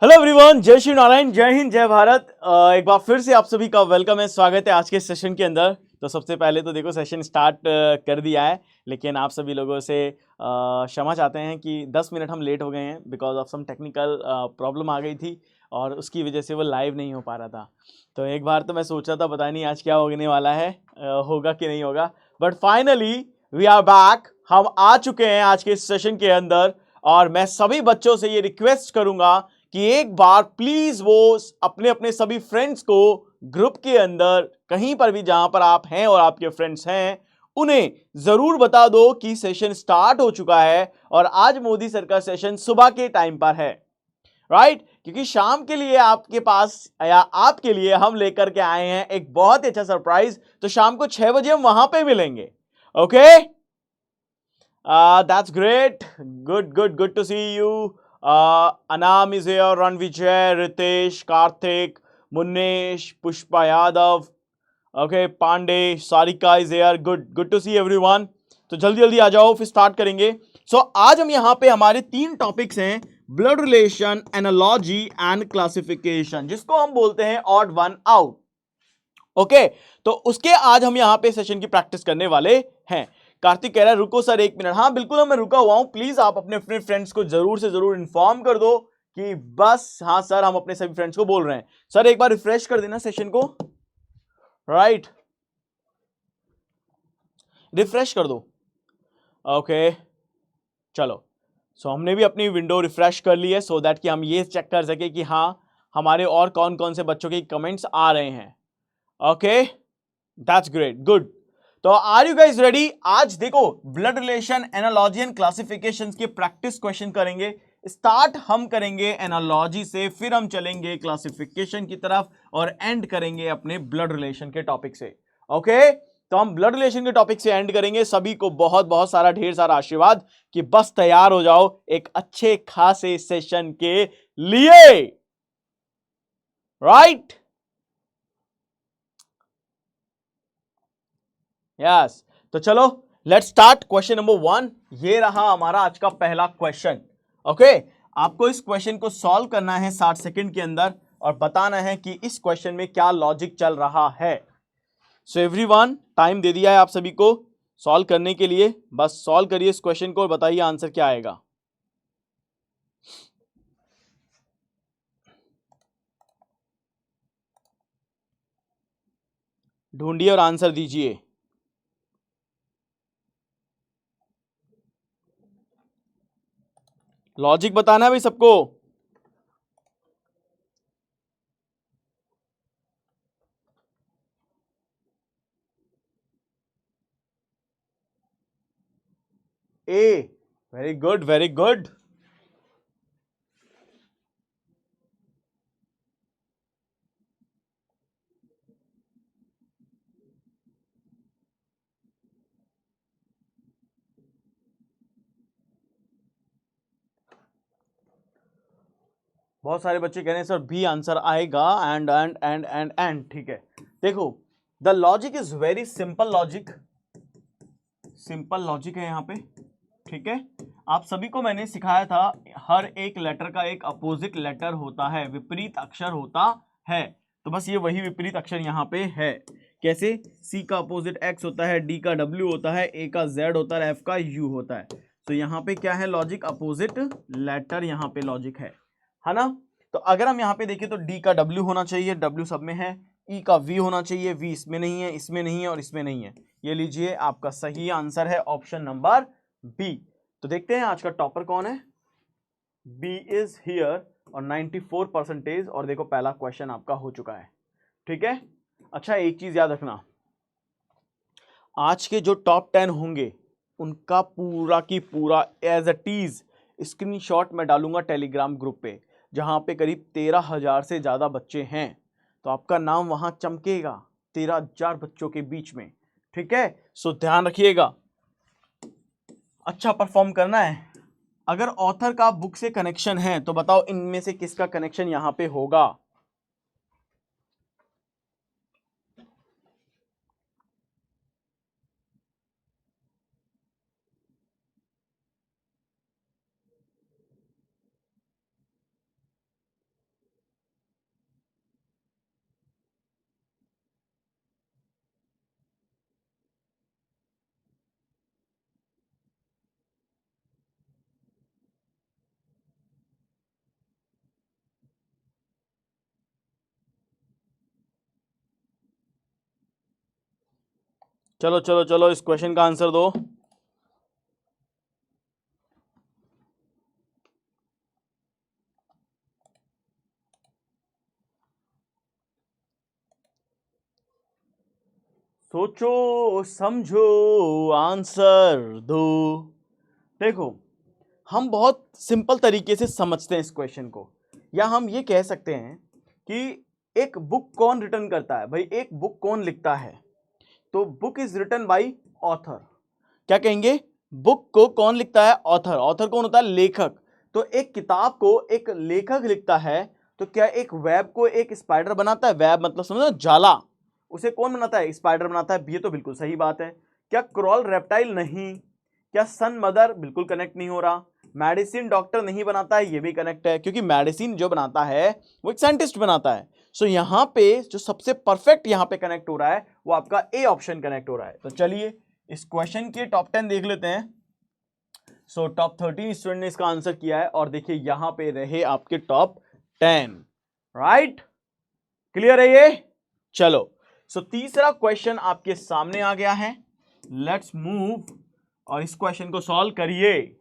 Hello everyone, जय श्री नारायण, जय हिंद, जय भारत। एक बार फिर से आप सभी का वेलकम है, स्वागत है आज के सेशन के अंदर। तो सबसे पहले तो देखो सेशन स्टार्ट कर दिया है, लेकिन आप सभी लोगों से क्षमा चाहते हैं कि 10 मिनट हम लेट हो गए हैं because of some technical problem आ गई थी और उसकी वजह से वो लाइव नहीं हो पा रहा था। तो एक बार तो मैं सोच रहा था पता नहीं आज क्या होने वाला है, होगा कि नहीं होगा, but finally we are back. हम आ चुके हैं आज के सेशन के अंदर और मैं सभी बच्चों से ये रिक्वेस्ट करूंगा कि एक बार प्लीज वो अपने अपने सभी फ्रेंड्स को ग्रुप के अंदर कहीं पर भी जहां पर आप हैं और आपके फ्रेंड्स हैं उन्हें जरूर बता दो कि सेशन स्टार्ट हो चुका है और आज मोदी सर का सेशन सुबह के टाइम पर है, राइट? क्योंकि शाम के लिए आपके पास या आपके लिए हम लेकर के आए हैं एक बहुत ही अच्छा सरप्राइज। तो शाम को 6 बजे हम वहां पे मिलेंगे। Okay, that's great. Good to see you. Anam is here, Ranvijay, Ritesh, Karthik, Munnesh, Pushpa Yadav. Okay, Pandey, Sarika is here. Good to see everyone. तो जल्दी जल्दी आ जाओ, फिर स्टार्ट करेंगे। आज हम यहाँ पे हमारे 3 टॉपिक्स हैं, blood relation, analogy and classification, जिसको हम बोलते हैं ऑड वन आउट। ओके, तो उसके आज हम यहां पे सेशन की प्रैक्टिस करने वाले हैं। कार्तिक कह रहा है रुको सर 1 मिनट। हाँ बिल्कुल, मैं रुका हुआ हूं। प्लीज आप अपने अपने फ्रेंड्स को जरूर से जरूर इन्फॉर्म कर दो कि बस हाँ सर हम अपने सभी फ्रेंड्स को बोल रहे हैं। सर एक बार रिफ्रेश कर देना सेशन को, राइट? रिफ्रेश कर दो। ओके, चलो। हमने भी अपनी विंडो रिफ्रेश कर ली है सो दैट कि हम ये चेक कर सके कि हाँ हमारे और कौन कौन से बच्चों के कमेंट्स आ रहे हैं। Okay, that's great, good. तो आर यू गाइज रेडी? आज देखो blood relation, analogy and classifications के प्रैक्टिस क्वेश्चन करेंगे। स्टार्ट हम करेंगे एनालॉजी से, फिर हम चलेंगे क्लासिफिकेशन की तरफ और एंड करेंगे अपने ब्लड रिलेशन के टॉपिक से। ओके, तो हम ब्लड रिलेशन के टॉपिक से एंड करेंगे। सभी को बहुत बहुत सारा ढेर सारा आशीर्वाद कि बस तैयार हो जाओ एक अच्छे खासे सेशन के लिए, राइट? यस, तो चलो लेट्स स्टार्ट। क्वेश्चन नंबर 1 ये रहा हमारा आज का पहला क्वेश्चन। ओके, आपको इस क्वेश्चन को सॉल्व करना है 60 सेकंड के अंदर और बताना है कि इस क्वेश्चन में क्या लॉजिक चल रहा है। सो एवरीवन, टाइम दे दिया है आप सभी को सॉल्व करने के लिए। बस सॉल्व करिए इस क्वेश्चन को और बताइए आंसर क्या आएगा। ढूंढिए और आंसर दीजिए। लॉजिक बताना है भाई सबको। ए, वेरी गुड वेरी गुड। बहुत सारे बच्चे कह रहे हैं सर बी आंसर आएगा। एंड ठीक है, देखो the logic is very simple logic. Simple logic है यहाँ पे, ठीक है? आप सभी को मैंने सिखाया था हर एक लेटर का एक अपोजिट लेटर होता है, विपरीत अक्षर होता है। तो बस ये वही विपरीत अक्षर यहाँ पे है। कैसे? सी का अपोजिट एक्स होता है, डी का डब्ल्यू होता है, ए का जेड होता है, एफ का यू होता है। तो यहाँ पे क्या है लॉजिक? अपोजिट लेटर यहाँ पे लॉजिक है ना? तो अगर हम यहाँ पे देखें तो डी का डब्ल्यू होना चाहिए, डब्ल्यू सब में है। ई का वी होना चाहिए, वी इसमें नहीं है, इसमें नहीं है और इसमें नहीं है। ये लीजिए आपका सही आंसर है ऑप्शन नंबर बी। तो देखते हैं आज का टॉपर कौन है। बी इज हियर और 94% और देखो पहला क्वेश्चन आपका हो चुका है, ठीक है? अच्छा, एक चीज याद रखना, आज के जो टॉप 10 होंगे उनका पूरा की पूरा एज अ टीज स्क्रीनशॉट मैं डालूंगा टेलीग्राम ग्रुप पे, जहां पे करीब 13,000 से ज्यादा बच्चे हैं। तो आपका नाम वहां चमकेगा 13,000 बच्चों के बीच में, ठीक है? सो ध्यान रखिएगा, अच्छा परफॉर्म करना है। अगर ऑथर का बुक से कनेक्शन है तो बताओ इनमें से किसका कनेक्शन यहां पे होगा? चलो चलो चलो, इस क्वेश्चन का आंसर दो। सोचो समझो, आंसर दो। देखो, हम बहुत सिंपल तरीके से समझते हैं इस क्वेश्चन को, या हम ये कह सकते हैं कि एक बुक कौन रिटर्न करता है भाई, एक बुक कौन लिखता है? तो book is written by author. क्या कहेंगे? बुक को कौन लिखता है? ऑथर। ऑथर कौन होता है? लेखक। तो एक किताब को एक लेखक लिखता है, तो क्या एक वेब को एक स्पाइडर बनाता है? वेब मतलब समझो जाला, उसे कौन बनाता है? स्पाइडर बनाता है। ये तो बिल्कुल सही बात है। क्या क्रॉल रेप्टाइल? नहीं। क्या सन मदर? बिल्कुल कनेक्ट नहीं हो रहा। मेडिसिन डॉक्टर नहीं बनाता है, ये भी कनेक्ट है, क्योंकि मेडिसिन जो बनाता है वो एक साइंटिस्ट बनाता है। सो यहां पे जो सबसे परफेक्ट यहां पे कनेक्ट हो रहा है वो आपका ए ऑप्शन कनेक्ट हो रहा है। तो चलिए इस क्वेश्चन के टॉप 10 देख लेते हैं। सो टॉप 13 स्टूडेंट ने इसका आंसर किया है, और देखिए यहां पे रहे आपके टॉप 10। राइट, क्लियर है ये? चलो, सो तीसरा क्वेश्चन आपके सामने आ गया है। लेट्स मूव, और इस क्वेश्चन को सॉल्व करिए।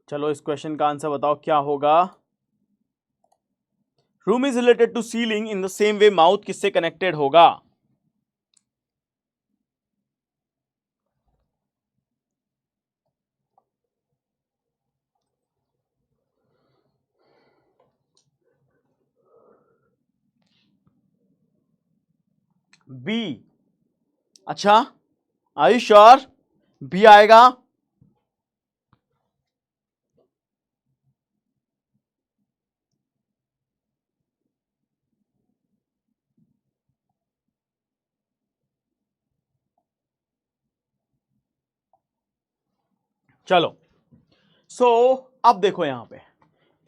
चलो इस क्वेश्चन का आंसर बताओ क्या होगा। Room is related to ceiling in the same way, mouth किससे कनेक्टेड होगा? बी। अच्छा, आर यू श्योर बी आएगा? चलो, सो अब देखो यहां पे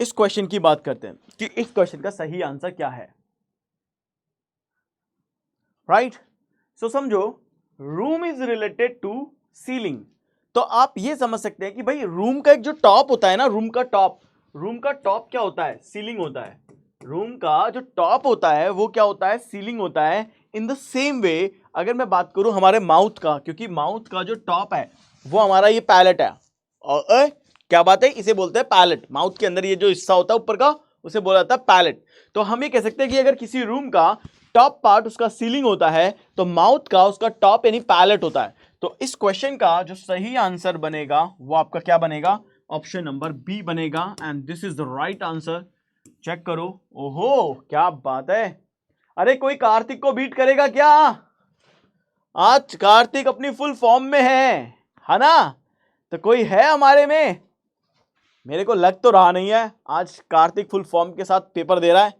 इस क्वेश्चन की बात करते हैं कि इस क्वेश्चन का सही आंसर क्या है। राइट, सो समझो, room is related to ceiling. तो आप ये समझ सकते हैं कि भाई रूम का एक जो टॉप होता है ना, रूम का टॉप क्या होता है? सीलिंग होता है। रूम का जो टॉप होता है वो क्या होता है? सीलिंग होता है। इन द सेम वे अगर मैं बात करूं हमारे माउथ का, क्योंकि माउथ का जो टॉप है वो हमारा ये पैलेट है, और क्या बात है, इसे बोलते हैं पैलेट। माउथ के अंदर ये जो हिस्सा होता है ऊपर का, उसे बोला जाता है पैलेट। तो हम ये कह सकते हैं कि अगर किसी रूम का टॉप पार्ट उसका सीलिंग होता है, तो माउथ का उसका टॉप यानी पैलेट होता है। तो इस क्वेश्चन का जो सही आंसर बनेगा वो आपका क्या बनेगा? ऑप्शन नंबर बी बनेगा, and this is the right answer. Check करो। ओहो, क्या बात है। अरे कोई कार्तिक को बीट करेगा क्या? आज कार्तिक अपनी फुल फॉर्म में है ना? तो कोई है हमारे में? मेरे को लग तो रहा नहीं है आज कार्तिक फुल फॉर्म के साथ पेपर दे रहा है।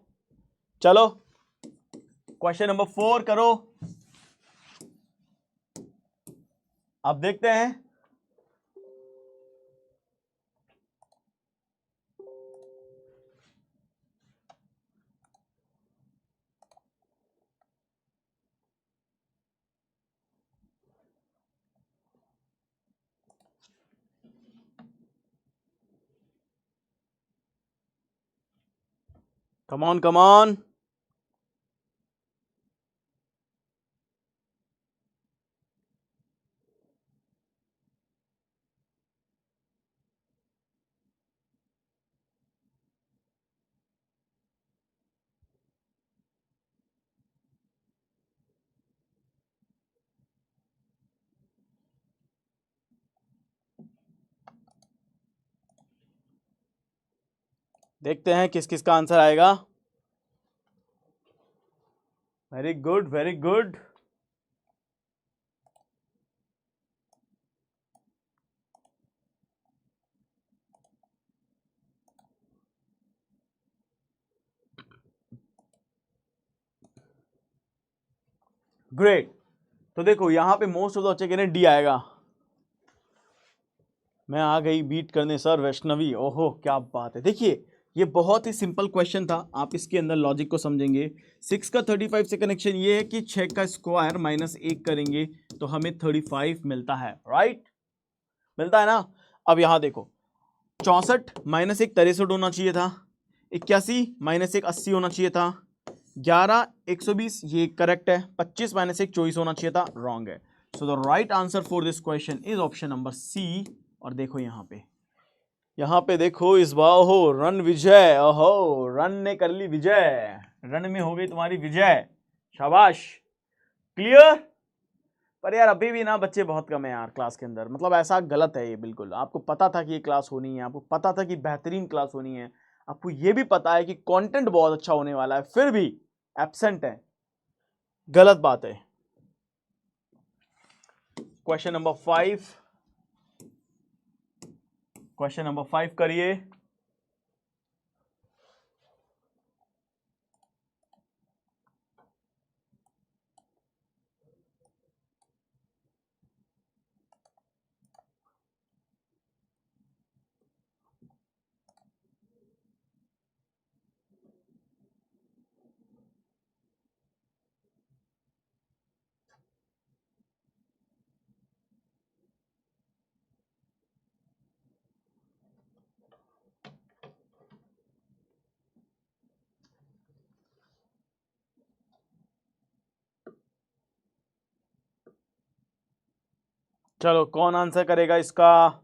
चलो क्वेश्चन नंबर 4 करो, अब देखते हैं। कम ऑन कम ऑन। देखते हैं किस किस का आंसर आएगा। Very good very good. Great. तो देखो यहां पे मोस्ट ऑफ द बच्चे कह रहे हैं डी आएगा। मैं आ गई बीट करने सर वैष्णवी, ओहो क्या बात है। देखिए ये बहुत ही सिंपल क्वेश्चन था, आप इसके अंदर लॉजिक को समझेंगे। 6 का 35 से कनेक्शन ये है कि 6 का स्क्वायर माइनस 1 करेंगे तो हमें 35 मिलता है, राइट, मिलता है ना। अब यहां देखो 64 माइनस 1 63 होना चाहिए था, 81 माइनस 1 80 होना चाहिए था, 11 120 ये करेक्ट है, 25 माइनस 1 24 होना चाहिए था, रॉन्ग है। So the right answer for this question is option number C. और देखो यहाँ पे देखो इस बार हो रन विजय, ओहो रन ने कर ली विजय, रन में हो गई तुम्हारी विजय, शाबाश, क्लियर। पर यार अभी भी ना बच्चे बहुत कम है यार क्लास के अंदर, मतलब ऐसा गलत है ये बिल्कुल। आपको पता था कि ये क्लास होनी है, आपको पता था कि बेहतरीन क्लास होनी है, आपको ये भी पता है कि कंटेंट बहुत अच्छा होने वाला है, फिर भी एब्सेंट है, गलत बात है। क्वेश्चन नंबर 5, क्वेश्चन नंबर 5 करिए। चलो कौन आंसर करेगा इसका?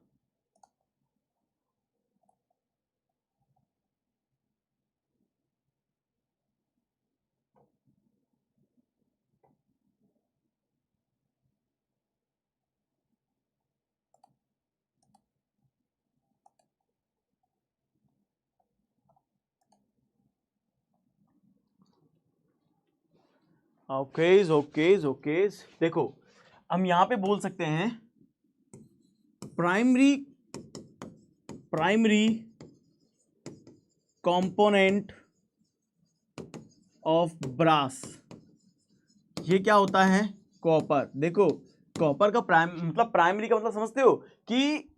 ओकेज ओकेज ओकेज, देखो हम यहां पे बोल सकते हैं प्राइमरी कंपोनेंट ऑफ ब्रास, ये क्या होता है? कॉपर। देखो कॉपर का प्राइमरी का मतलब समझते हो कि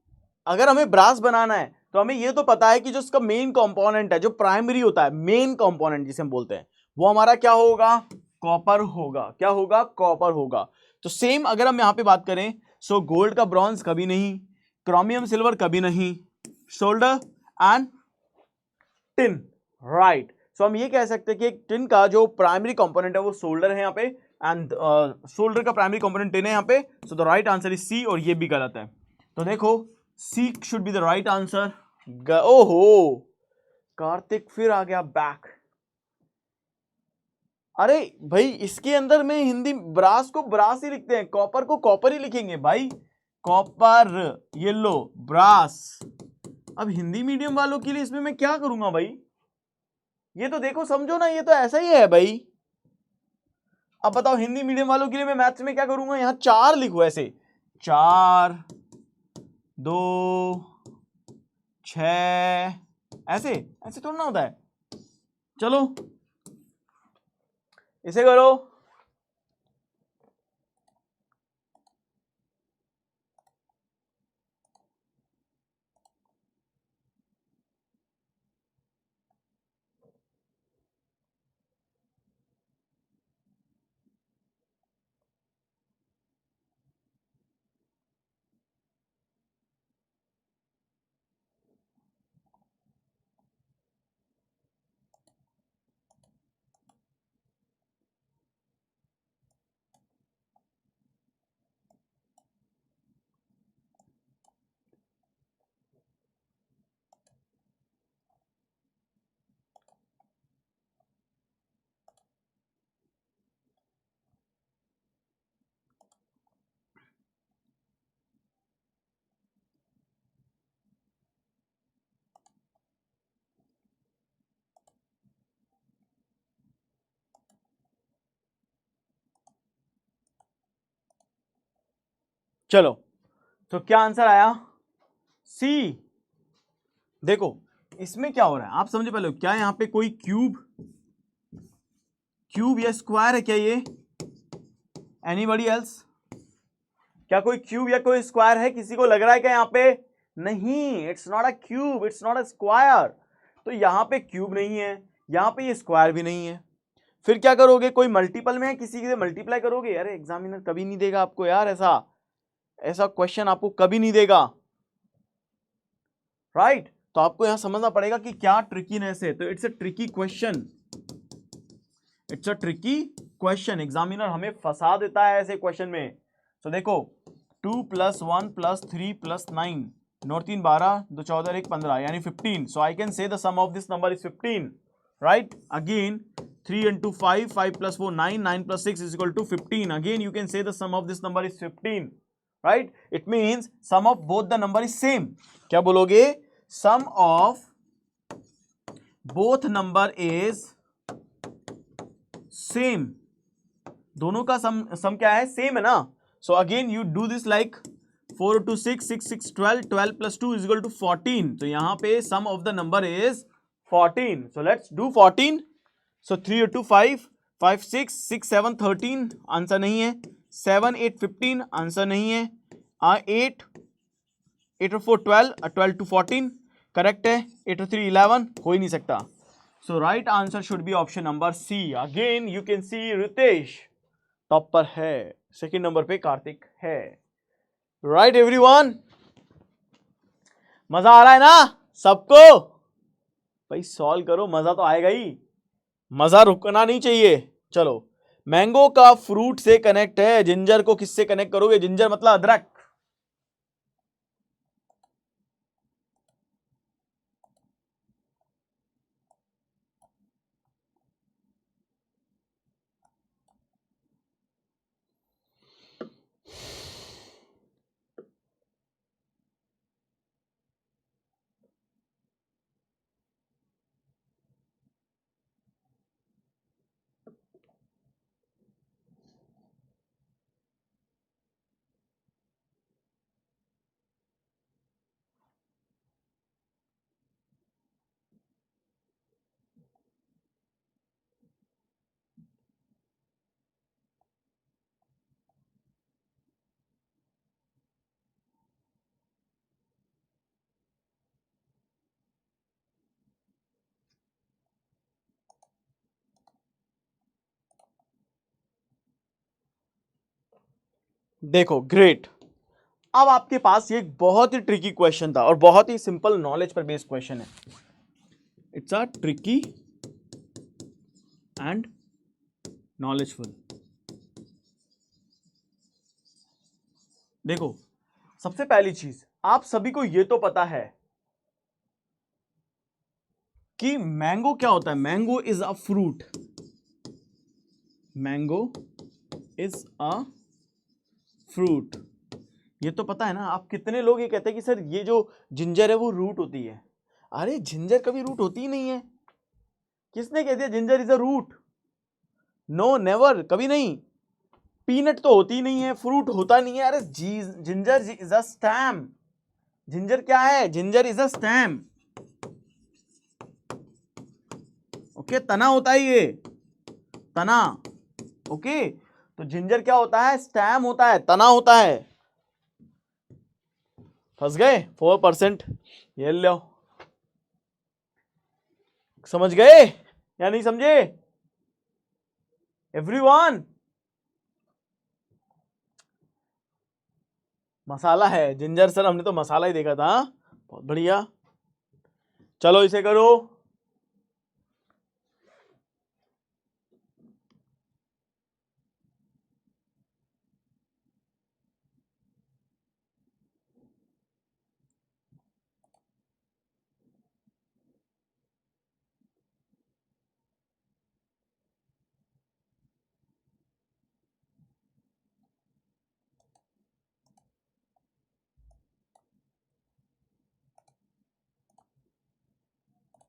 अगर हमें ब्रास बनाना है तो हमें ये तो पता है कि जो इसका मेन कंपोनेंट है, जो प्राइमरी होता है, मेन कंपोनेंट जिसे हम बोलते हैं, वो हमारा क्या होगा? कॉपर होगा। क्या होगा? कॉपर होगा। तो सेम अगर हम यहां पे बात करें, सो गोल्ड का ब्रॉन्ज कभी नहीं, क्रोमियम सिल्वर कभी नहीं, सोल्डर एंड टिन, राइट। सो हम ये कह सकते हैं कि एक टिन का जो प्राइमरी कंपोनेंट है वो सोल्डर है यहाँ पे, एंड सोल्डर का प्राइमरी कंपोनेंट टिन है यहाँ पे। So the right answer is C, और ये भी गलत है। तो देखो C should be the right answer. ओहो कार्तिक फिर आ गया बैक। अरे भाई इसके अंदर में हिंदी ब्रास को ब्रास ही लिखते हैं, कॉपर को कॉपर ही लिखेंगे भाई, कॉपर, ये लो ब्रास। अब हिंदी मीडियम वालों के लिए इसमें मैं क्या करूंगा भाई? ये तो देखो समझो ना, ये तो ऐसा ही है भाई। अब बताओ हिंदी मीडियम वालों के लिए मैं मैथ्स में क्या करूंगा? यहां 4 लिखो, ऐसे 4 2 6, ऐसे ऐसे थोड़ा ना होता है। चलो इसे करो। चलो तो क्या आंसर आया? सी। देखो इसमें क्या हो रहा है आप समझे पहले, क्या यहां पे कोई क्यूब या स्क्वायर है क्या ये? Anybody else? क्या कोई क्यूब या कोई स्क्वायर है? किसी को लग रहा है क्या यहाँ पे नहीं, it's not a cube, it's not a square. तो यहां पे क्यूब नहीं है, यहां पे ये स्क्वायर भी नहीं है। फिर क्या करोगे, कोई मल्टीपल में है, किसी से मल्टीप्लाई करोगे? अरे एग्जामिनर कभी नहीं देगा आपको यार, ऐसा ऐसा क्वेश्चन आपको कभी नहीं देगा, राइट? तो आपको यहां समझना पड़ेगा कि क्या ट्रिकीनेस है। तो it's a tricky question, it's a tricky question. Examiner हमें फंसा देता है ऐसे क्वेश्चन में। तो देखो 2 + 1 + 3 + 9, 9 3 12, 2 14 1 15, यानी 15। So I can say the sum of this number is 15, right? Again 3 × 5, 5 + 4 9, 9 + 6 is equal to 15. Again you can say the sum of this number is 15, right? It means sum of both the number is same. क्या बोलोगे? Sum of both number is same. दोनों का सम क्या है? Same है ना। So again you do this like 4 × 2 6, 6 6 12, 12 + 2 is equal to 14. तो यहां पे sum of the number is 14. So let's do 14. So 3 × 2 5, 5 6, 6 7 13, answer नहीं है। 7 8 15, आंसर नहीं है। 8 8 और 4 12, 12 to 14, करेक्ट है। 8 और 3 11, हो ही नहीं सकता। So right answer should be option number C. Again you can see Ritesh top पर है, सेकंड नंबर पे कार्तिक है, राइट एवरीवन? मजा आ रहा है ना सबको? भाई सॉल्व करो, मजा तो आएगा ही, मजा रुकना नहीं चाहिए। चलो, मैंगो का फ्रूट से कनेक्ट है, जिंजर को किससे कनेक्ट करोगे? जिंजर मतलब अदरक। देखो ग्रेट, अब आपके पास ये एक बहुत ही ट्रिकी क्वेश्चन था और बहुत ही सिंपल नॉलेज पर बेस्ड क्वेश्चन है। It's a tricky and knowledgeful. देखो, सबसे पहली चीज, आप सभी को ये तो पता है कि मैंगो क्या होता है। Mango is a fruit, mango is a fruit, ये तो पता है ना। आप कितने लोग ये कहते हैं कि सर ये जो जिंजर है वो रूट होती है? अरे जिंजर कभी रूट होती ही नहीं है। किसने कह दिया ginger is a root? No, never, कभी नहीं। पीनट तो होती ही नहीं है, फ्रूट होता नहीं है। अरे ginger is a stem. Ginger क्या है? Ginger is a stem. Okay, तना होता है ये, तना। ओके, तो जिंजर क्या होता है? स्टैम होता है, तना होता है। फंस गए? 4%, ये लो। समझ गए या नहीं समझे एवरीवन? मसाला है जिंजर सर, हमने तो मसाला ही देखा था। बहुत बढ़िया, चलो इसे करो।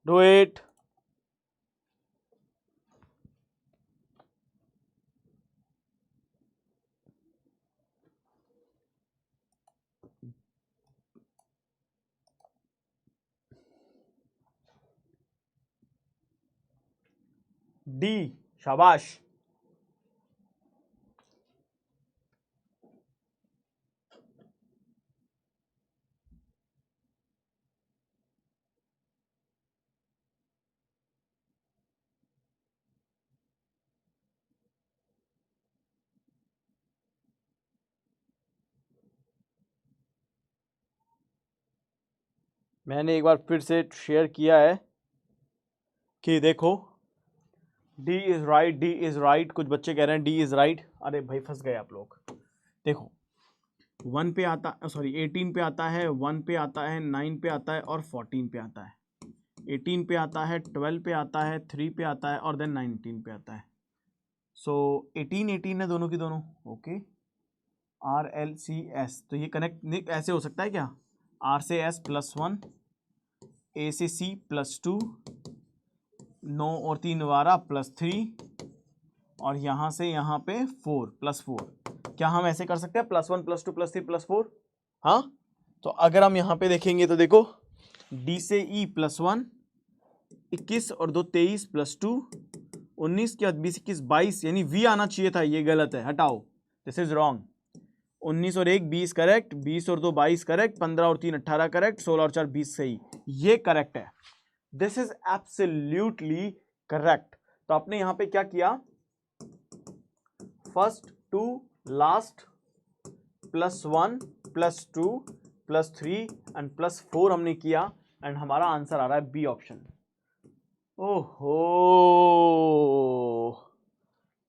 Do it. डी, शाबाश। मैंने एक बार फिर से शेयर किया है कि देखो D is right, D is right, कुछ बच्चे कह रहे हैं डी इज राइट। अरे भाई फंस गए आप लोग। देखो 1 पे आता, सॉरी 18 पे आता है, 1 पे आता है, 9 पे आता है और 14 पे आता है। 18 पे आता है, 12 पे आता है, 3 पे आता है और देन 19 पे आता है। सो 18 18 है दोनों की दोनों। Okay, R L C S, तो ये कनेक्ट ऐसे हो सकता है क्या, आर से एस +1, ए से सी +2, 9 और 3 12 +3 और यहाँ से यहाँ पे 4 +4। क्या हम ऐसे कर सकते हैं +1 +2 +3 +4? हाँ, तो अगर हम यहाँ पे देखेंगे तो देखो डी से ई +1, 21 और 2 23 +2, 19 के बाद 20 21 22, यानी वी आना चाहिए था, ये गलत है, हटाओ, दिस इज रॉन्ग। 19 और 1 20 करेक्ट, 20 और 2 22 करेक्ट, 15 और 3 18 करेक्ट, 16 और 4 20 सही, ये करेक्ट है। This is absolutely correct. तो आपने यहां पे क्या किया, फर्स्ट टू लास्ट +1 +2 +3 एंड +4 हमने किया एंड हमारा आंसर आ रहा है बी ऑप्शन। ओहो,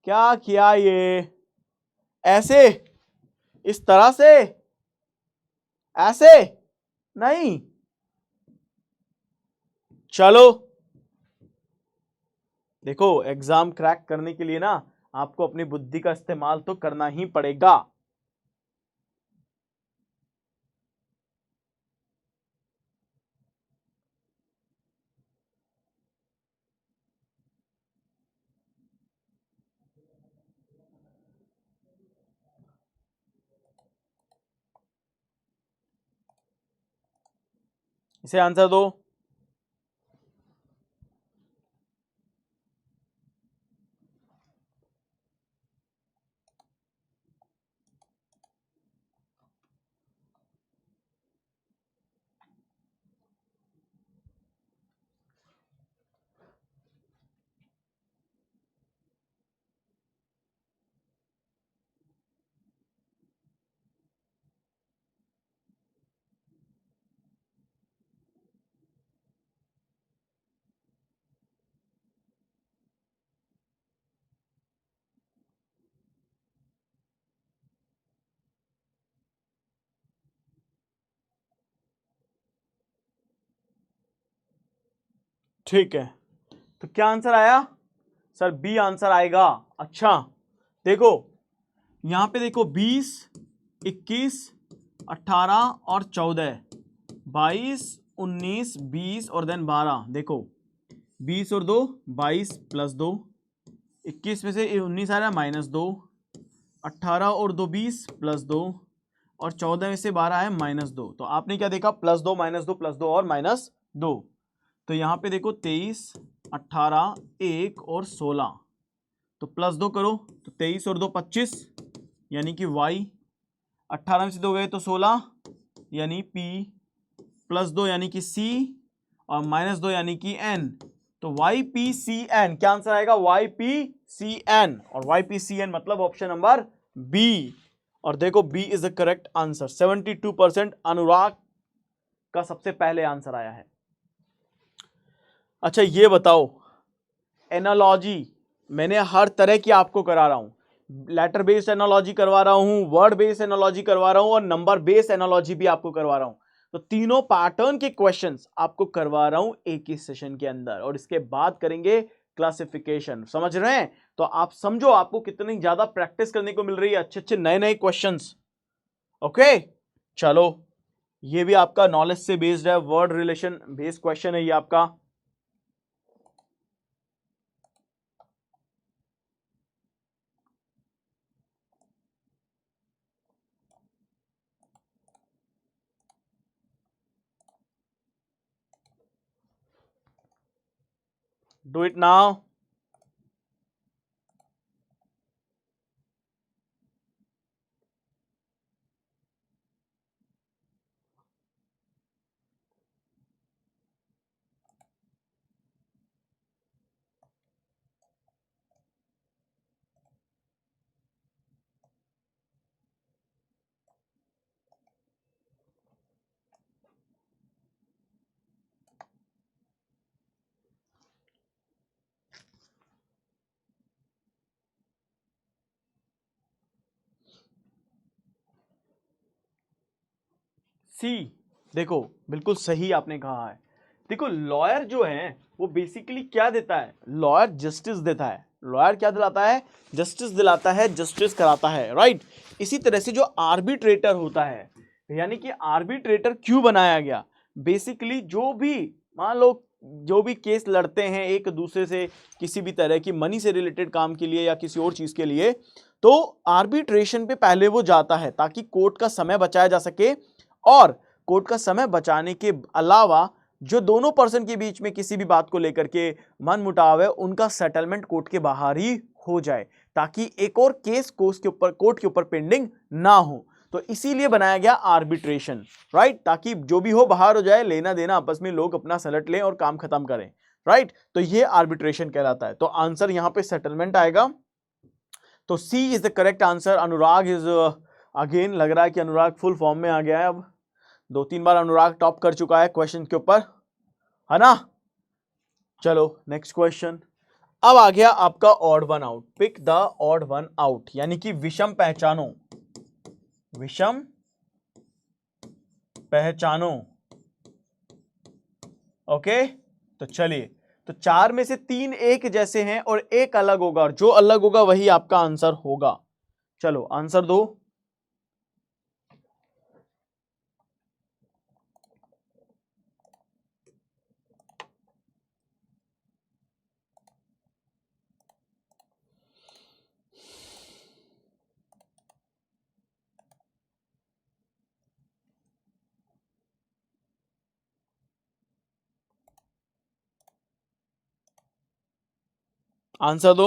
क्या किया ये, ऐसे, इस तरह से, ऐसे नहीं, चलो देखो एग्जाम क्रैक करने के लिए ना आपको अपनी बुद्धि का इस्तेमाल तो करना ही पड़ेगा। इसे आंसर दो। ठीक है, तो क्या आंसर आया सर, बी आंसर आएगा। अच्छा देखो यहां पे देखो 20 21 18 और 14, 22 19 20 और देन 12, देखो 20 और 2 22 +2, 21 में से 19 आ रहा है -2, 18 और 2 20 +2 और 14 में से 12 है -2। तो आपने क्या देखा, +2 -2 +2 और -2। तो यहाँ पे देखो 23 18 1 और 16, तो +2 करो तो 23 और 2 25 यानी कि y, 18 में से 2 गए तो 16 यानी p, +2 यानी कि c और -2 यानी कि n। तो YPCN क्या आंसर आएगा, YPCN, और YPCN मतलब ऑप्शन नंबर बी। और देखो B is the correct answer, 72% Anurag का सबसे पहले आंसर आया है। अच्छा ये बताओ, एनालॉजी मैंने हर तरह की आपको करा रहा हूं, लेटर बेस्ड एनालॉजी करवा रहा हूं, वर्ड बेस्ड एनालॉजी करवा रहा हूं और नंबर बेस्ड एनालॉजी भी आपको करवा रहा हूं। तो तीनों पैटर्न के क्वेश्चंस आपको करवा रहा हूं एक ही सेशन के अंदर, और इसके बाद करेंगे क्लासिफिकेशन, समझ रहे हैं? तो आप समझो आपको कितनी ज्यादा प्रैक्टिस करने को मिल रही है, अच्छे अच्छे नए नए क्वेश्चंस। ओके चलो, ये भी आपका नॉलेज से बेस्ड है, वर्ड रिलेशन बेस्ड क्वेश्चन है ये आपका। Do it now. सी। देखो बिल्कुल सही आपने कहा है। देखो लॉयर जो है वो बेसिकली क्या देता है, लॉयर जस्टिस देता है। लॉयर क्या दिलाता है, जस्टिस दिलाता है, जस्टिस कराता है, राइट। इसी तरह से जो आर्बिट्रेटर होता है, यानी कि आर्बिट्रेटर क्यों बनाया गया, बेसिकली जो भी मान लो जो भी केस लड़ते हैं एक दूसरे से किसी भी तरह की मनी से रिलेटेड काम के लिए या किसी और चीज के लिए, तो आर्बिट्रेशन पे पहले वो जाता है ताकि कोर्ट का समय बचाया जा सके, और कोर्ट का समय बचाने के अलावा जो दोनों पर्सन के बीच में किसी भी बात को लेकर के मन मुटाव है उनका सेटलमेंट कोर्ट के बाहर ही हो जाए, ताकि एक और केस कोर्ट के ऊपर पेंडिंग ना हो। तो इसीलिए बनाया गया आर्बिट्रेशन, राइट, ताकि जो भी हो बाहर हो जाए, लेना देना आपस में लोग अपना सलट लें और काम खत्म करें, राइट। तो ये आर्बिट्रेशन कहलाता है। तो आंसर यहां पे सेटलमेंट आएगा। तो C is the correct answer. Anurag is again, लग रहा है कि अनुराग फुल फॉर्म में आ गया है। अब 2-3 बार अनुराग टॉप कर चुका है क्वेश्चन के ऊपर, है ना। चलो नेक्स्ट क्वेश्चन। अब आ गया आपका odd one out. Pick the odd one out, यानी कि विषम पहचानो, विषम पहचानो। ओके, तो चलिए, तो 4 में से 3 एक जैसे हैं और एक अलग होगा, और जो अलग होगा वही आपका आंसर होगा। चलो आंसर दो। आंसर दो।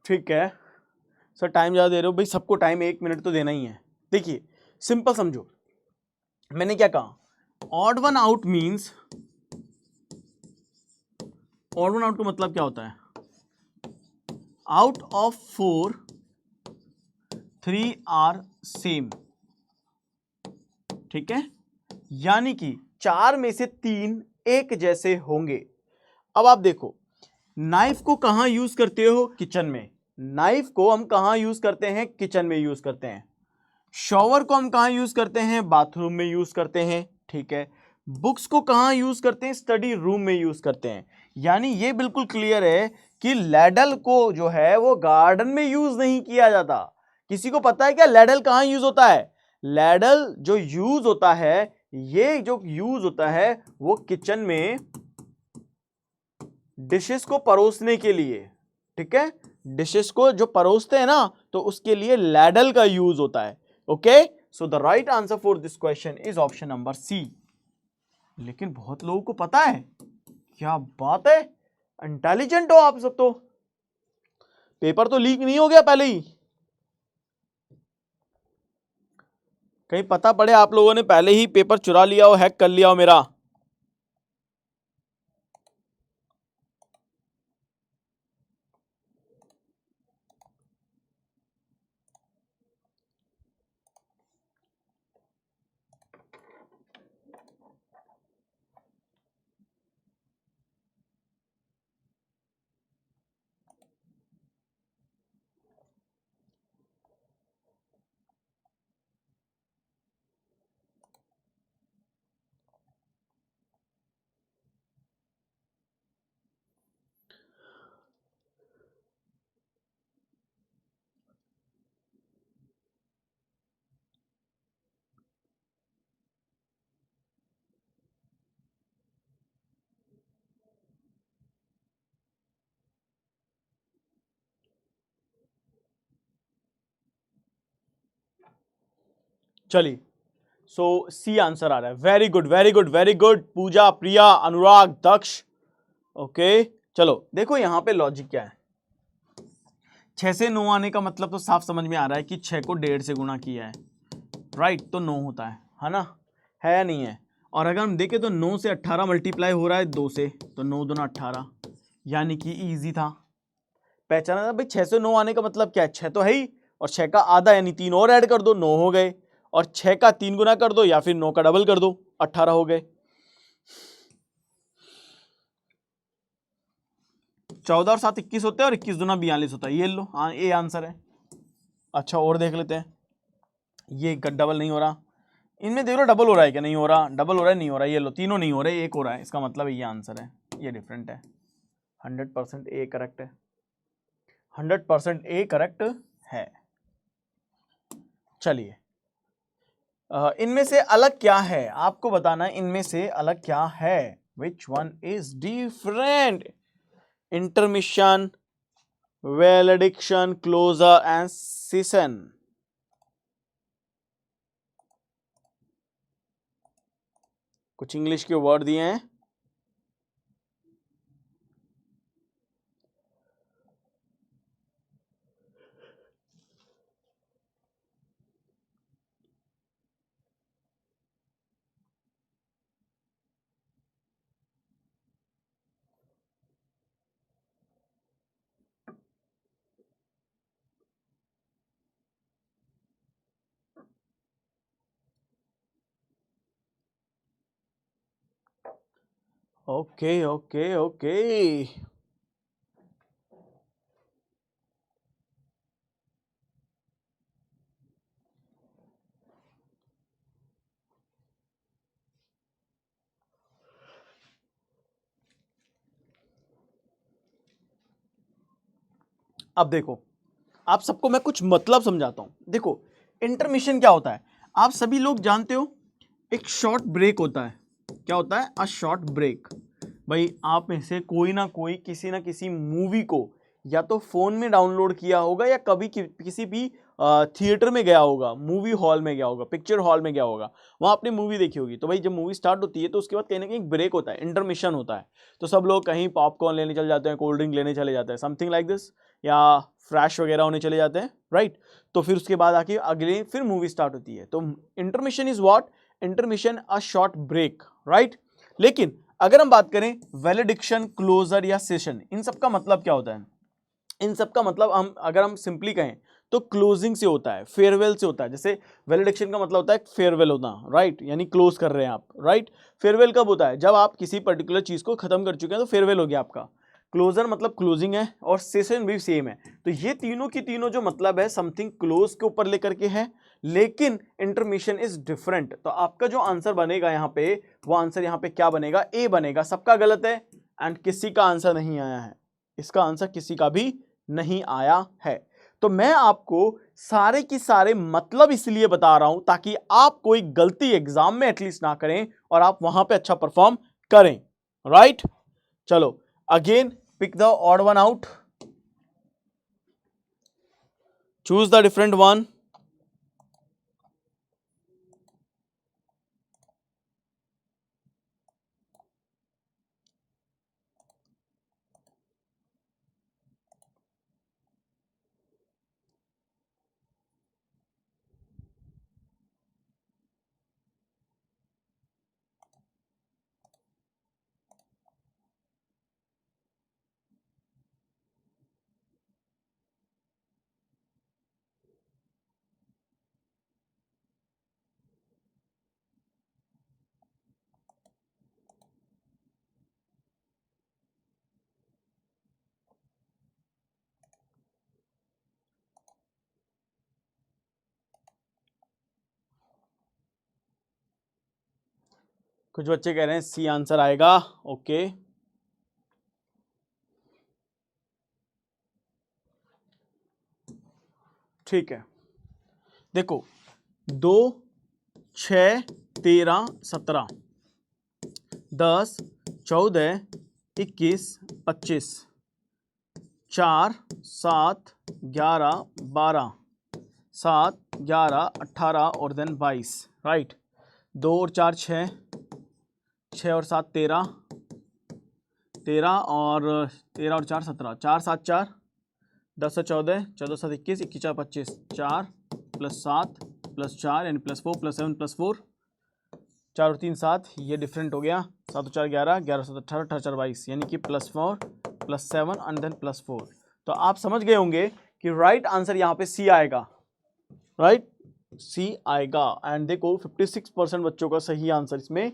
ठीक है सर, टाइम ज्यादा दे रहे हो भाई, सबको टाइम 1 मिनट तो देना ही है। देखिए सिंपल समझो, मैंने क्या कहा, odd one out means, odd one out का मतलब क्या होता है, आउट ऑफ 4 3 आर सेम, ठीक है, यानी कि 4 में से 3 एक जैसे होंगे। अब आप देखो, नाइफ को कहां यूज करते हो, किचन में। नाइफ को हम कहां यूज करते हैं, किचन में यूज करते हैं। शॉवर को हम कहां यूज करते हैं, बाथरूम में यूज करते हैं, ठीक है। बुक्स को कहां यूज करते हैं, स्टडी रूम में यूज करते हैं। यानी ये बिल्कुल क्लियर है कि लैडल को जो है वो गार्डन में यूज नहीं किया जाता। किसी को पता है क्या लैडल कहां यूज होता है, लैडल जो यूज होता है, ये जो यूज होता है वो किचन में डिशेस को परोसने के लिए, ठीक है। डिशेस को जो परोसते हैं ना, तो उसके लिए लैडल का यूज होता है। Okay, so the right answer for this question is option number C. लेकिन बहुत लोगों को पता है, क्या बात है, इंटेलिजेंट हो आप सब। तो पेपर तो लीक नहीं हो गया पहले ही, कहीं पता पड़े आप लोगों ने पहले ही पेपर चुरा लिया हो, हैक कर लिया हो मेरा। चलिए, सो सी आंसर आ रहा है। Very good very good very good, Pooja, Priya, Anurag, Daksh. Okay, चलो देखो यहां पे लॉजिक क्या है। 6 से 9 आने का मतलब तो साफ समझ में आ रहा है कि 6 को 1.5 से गुणा किया है, राइट, तो 9 होता है ना, है या नहीं है। और अगर हम देखें तो 9 से 18 मल्टीप्लाई हो रहा है 2 से, तो 9 दूना 18, यानी कि इजी था, पहचाना था भाई। 6 से 9 आने का मतलब क्या है, 6 तो है ही, और 6 का आधा यानी 3 और ऐड कर दो, 9 हो गए, और 6 का 3 गुना कर दो या फिर 9 का डबल कर दो, 18 हो गए। 14 और 7 21 होते हैं, और 21 दूना 42 होता है, ये लो, हाँ ये आंसर है। अच्छा और देख लेते हैं, ये डबल नहीं हो रहा, इनमें देख लो डबल हो रहा है क्या, नहीं हो रहा, डबल हो रहा है, नहीं हो रहा, ये लो तीनों नहीं हो रहे, एक हो रहा है, इसका मतलब ये आंसर है, ये डिफरेंट है। 100% ए करेक्ट है, 100% ए करेक्ट है। चलिए इनमें से अलग क्या है, आपको बताना है इनमें से अलग क्या है, which one is different, intermission, valediction, closer and session. कुछ इंग्लिश के वर्ड दिए हैं, ओके ओके ओके। अब देखो, आप सबको मैं कुछ मतलब समझाता हूं। देखो इंटरमिशन क्या होता है, आप सभी लोग जानते हो, एक शॉर्ट ब्रेक होता है, क्या होता है, अ शॉर्ट ब्रेक। भाई आप में से कोई ना किसी मूवी को या तो फोन में डाउनलोड किया होगा या कभी किसी भी थिएटर में गया होगा, मूवी हॉल में गया होगा, पिक्चर हॉल में गया होगा, वहां आपने मूवी देखी होगी। तो भाई जब मूवी स्टार्ट होती है तो उसके बाद कहीं ना कहीं ब्रेक होता है, इंटरमिशन होता है, तो सब लोग कहीं पॉपकॉर्न लेने चले जाते हैं, कोल्ड ड्रिंक लेने चले जाते हैं, समथिंग लाइक दिस, या फ्रेश वगैरह होने चले जाते हैं, राइट। तो फिर उसके बाद आके अगले फिर मूवी स्टार्ट होती है, तो intermission is what, intermission a short break, right. लेकिन अगर हम बात करें वैलिडिक्शन, क्लोजर या सेशन, इन सब का मतलब क्या होता है, इन सब का मतलब हम अगर हम सिंपली कहें तो क्लोजिंग से होता है, फेयरवेल से होता है। जैसे वैलिडेक्शन का मतलब होता है फेयरवेल होना, राइट, यानी क्लोज कर रहे हैं आप, राइट। फेयरवेल कब होता है, जब आप किसी पर्टिकुलर चीज को खत्म कर चुके हैं, तो फेयरवेल हो गया आपका। क्लोजर मतलब क्लोजिंग है, और सेशन भी सेम है। तो ये तीनों की तीनों जो मतलब है, समथिंग क्लोज के ऊपर लेकर के है, लेकिन इंटरमिशन इज डिफरेंट। तो आपका जो आंसर बनेगा यहाँ पे, वो आंसर यहाँ पे क्या बनेगा, ए बनेगा। सबका गलत है, एंड किसी का आंसर नहीं आया है, इसका आंसर किसी का भी नहीं आया है। तो मैं आपको सारे की सारे मतलब इसलिए बता रहा हूं ताकि आप कोई गलती एग्जाम में एटलीस्ट ना करें और आप वहां पे अच्छा परफॉर्म करें, राइट। चलो again pick the odd one out, choose the different one. कुछ बच्चे कह रहे हैं सी आंसर आएगा, ओके। ठीक है, देखो 2 6 13 17 10 14 21 25 4 7 11 12 7 11 18 और देन 22, राइट। 2 और 4 6, 6 और 7 13, 13 और 4 17, 4 7 4 10 से 14, 14 7 21, 21 4 25, 4 + 7 + 4 यानी +4 + 7 + 4, 4 और 3 7, ये डिफरेंट हो गया, 7 और 4 11, 11 7 18, 18 4 22, यानी कि +4 +7 एंड देन +4। तो आप समझ गए होंगे कि राइट आंसर यहाँ पे सी आएगा, राइट सी आएगा। एंड देखो 56% बच्चों का सही आंसर इसमें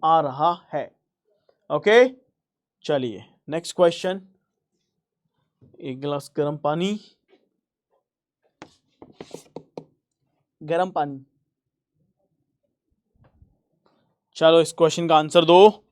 आ रहा है। ओके चलिए नेक्स्ट क्वेश्चन, एक गिलास गर्म पानी, गर्म पानी, चलो इस क्वेश्चन का आंसर दो।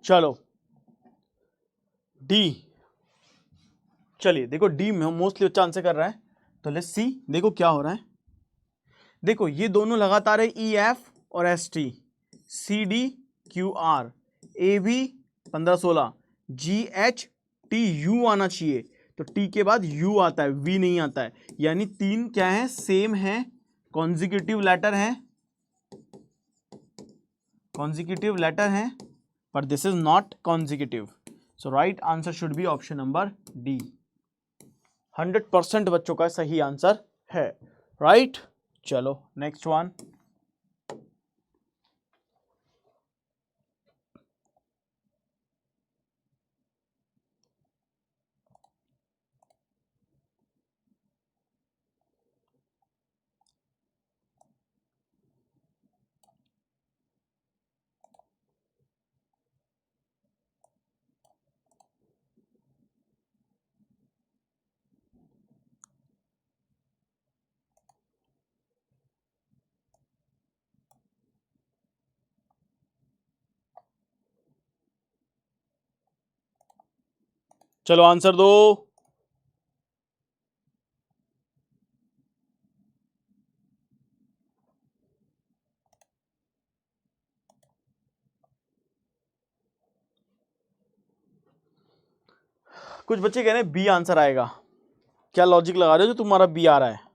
चलो डी, चलिए देखो डी में मोस्टली बच्चा आंसर कर रहा है, तो लेट्स सी देखो क्या हो रहा है। देखो ये दोनों लगातार है, ई एफ और S T, C D Q R, A B 15 16, G H T U आना चाहिए, तो टी के बाद यू आता है, वी नहीं आता है, यानी तीन क्या है, सेम है, कॉन्जिक्यूटिव लेटर है, कॉन्जिक्यूटिव लेटर है, but this is not consecutive, so right answer should be option number D। 100% बच्चों का सही आंसर है, राइट चलो नेक्स्ट वन, चलो आंसर दो। कुछ बच्चे कह रहे हैं बी आंसर आएगा, क्या लॉजिक लगा रहे हो जो तुम्हारा बी आ रहा है?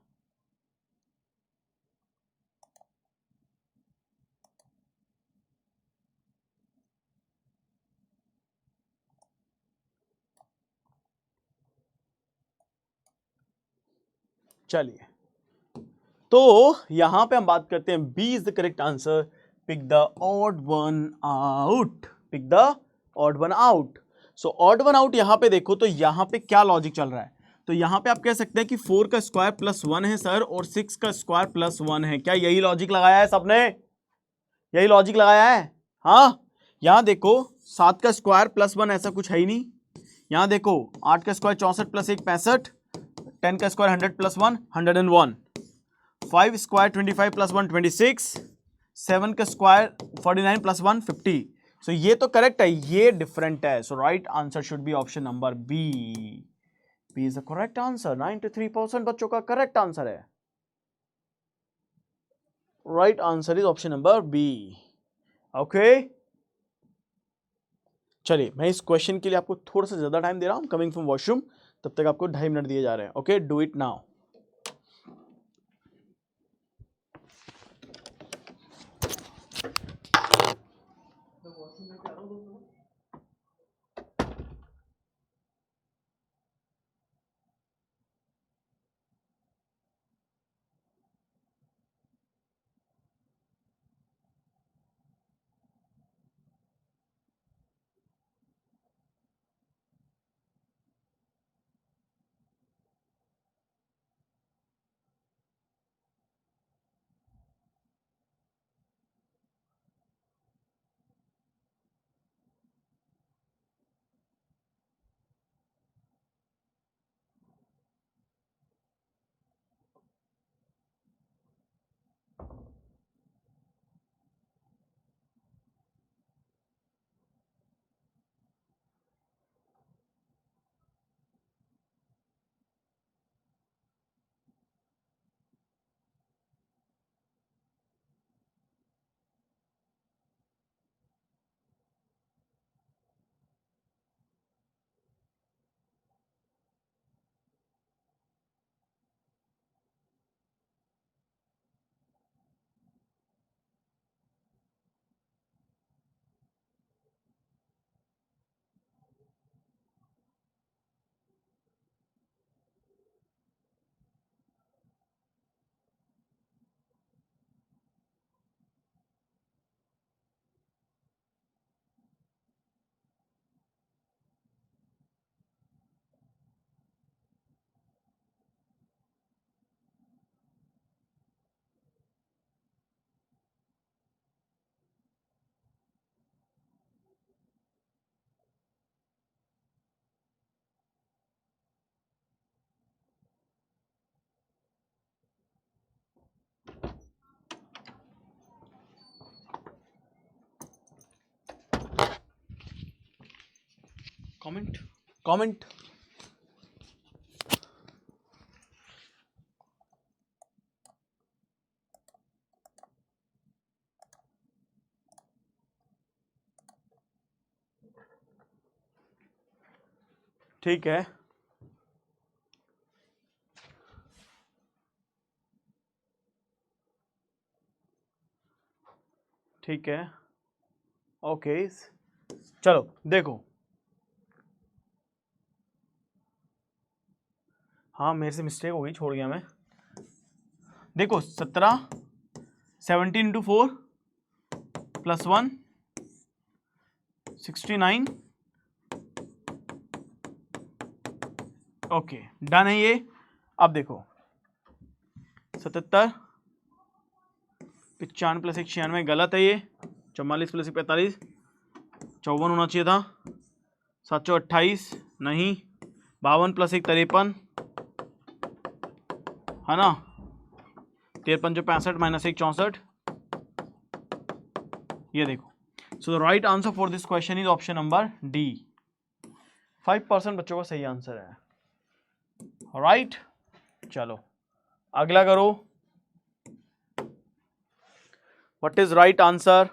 चलिए तो यहां पे हम बात करते हैं, B is the correct answer, pick the odd one out, pick the odd one out. So odd one out यहां पे देखो तो यहां पे क्या लॉजिक चल रहा है, तो यहां पे आप कह सकते हैं कि 4 का स्क्वायर +1 है सर, और 6 का स्क्वायर +1 है, क्या यही लॉजिक लगाया है सबने? यही लॉजिक लगाया है? हाँ, यहां देखो 7 का स्क्वायर +1 ऐसा कुछ है ही नहीं, यहां देखो 8 का स्क्वायर 64 + 1 65, 10 का स्क्वायर 100 + 1 101, 5 स्क्वायर 25 + 1 26, 7 का स्क्वायर 49 + 1 50। सो ये तो करेक्ट है, ये डिफरेंट है, so right answer should be option number B. B is the correct answer, 93% बच्चों का करेक्ट आंसर है, right answer is option number B. Okay चलिए मैं इस क्वेश्चन के लिए आपको थोड़ा सा ज्यादा टाइम दे रहा हूं, कमिंग फ्रॉम वॉशरूम, तब तक आपको 2.5 मिनट दिए जा रहे हैं। Okay do it now. Comment comment. ठीक है, ठीक है, ओके। चलो देखो, हाँ मेरे से मिस्टेक हो गई, छोड़ गया मैं। देखो 17 17 × 4 +1 69। ओके डन है ये। अब देखो 77 95 + 1 96, गलत है ये। 44 + 1 45, 54 होना चाहिए था। 728 नहीं। 52 + 1 53 है ना। 53 65 -1 64। ये देखो, सो the right answer for this question is option number D. 5% बच्चों का सही आंसर है, राइट। चलो अगला करो, व्हाट इज राइट आंसर?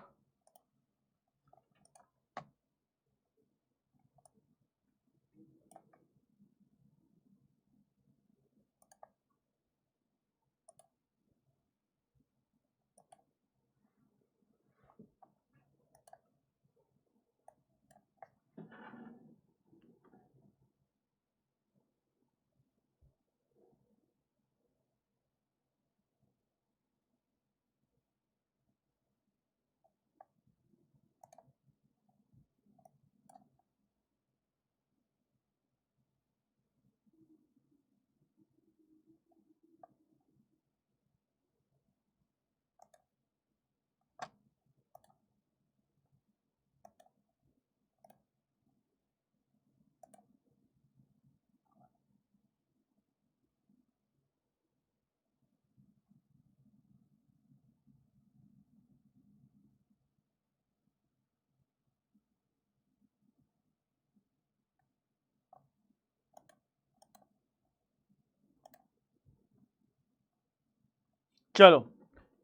चलो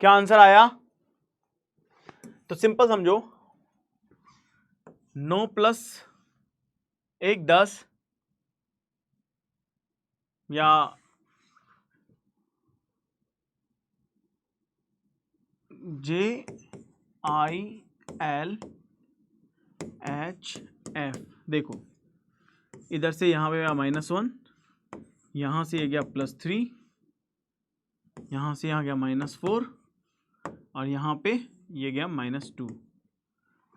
क्या आंसर आया? तो सिंपल समझो, 9 + 1 10 या JILHF। देखो इधर से यहां पे गया -1, यहां से ये गया +3, यहां से यहां गया -4 और यहां पे ये गया -2।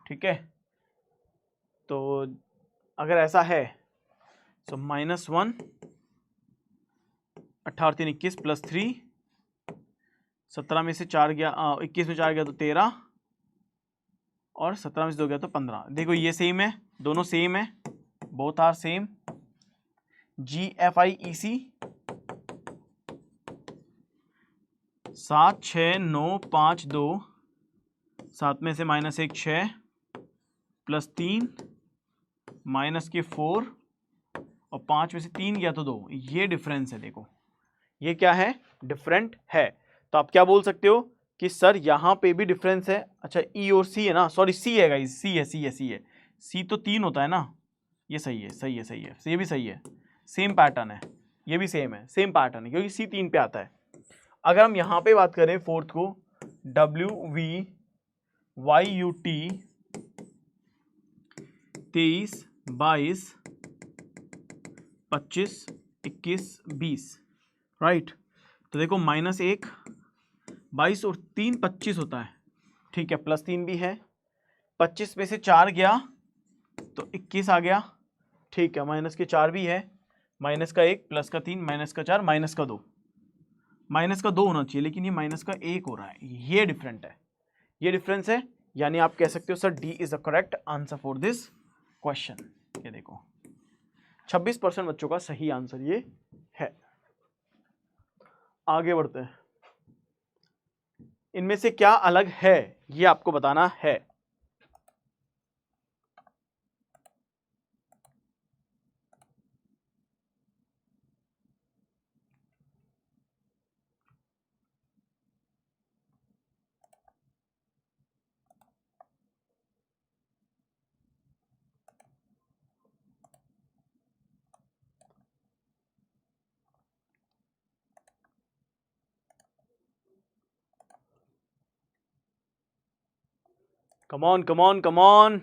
ठीक है, तो अगर ऐसा है तो -1 18 3 21 +3, 17 में से 4 गया 21 में 4 गया तो 13 और 17 में से 2 गया तो 15। देखो ये सेम है, दोनों सेम है, बोथ आर सेम। GFIEC 7 6 9 5 2, 7 में से -1 6 +3 -4 और 5 में से 3 गया तो 2। ये डिफरेंस है, देखो ये क्या है, डिफरेंट है। तो आप क्या बोल सकते हो कि सर यहां पे भी डिफरेंस है। अच्छा ई और सी है ना, सॉरी सी है गाइस, सी है सी है सी है। सी तो 3 होता है ना, ये सही है सही है सही है, ये भी सही है, सेम पैटर्न है, ये भी सेम है, सेम पैटर्न है क्योंकि सी 3 पे आता है। अगर हम यहां पे बात करें फोर्थ को, WVYUT 23 22 25 21 20, राइट। तो देखो -1 22 और 3 25 होता है, ठीक है, +3 भी है। 25 में से 4 गया तो 21 आ गया, ठीक है, माइनस के 4 भी है, -1 +3 -4 -2, -2 होना चाहिए लेकिन ये -1 हो रहा है, ये डिफरेंट है, ये डिफरेंस है। यानी आप कह सकते हो sir D is the correct answer for this question. ये देखो 26% बच्चों का सही आंसर ये है। आगे बढ़ते हैं, इनमें से क्या अलग है ये आपको बताना है। कम on come on come on.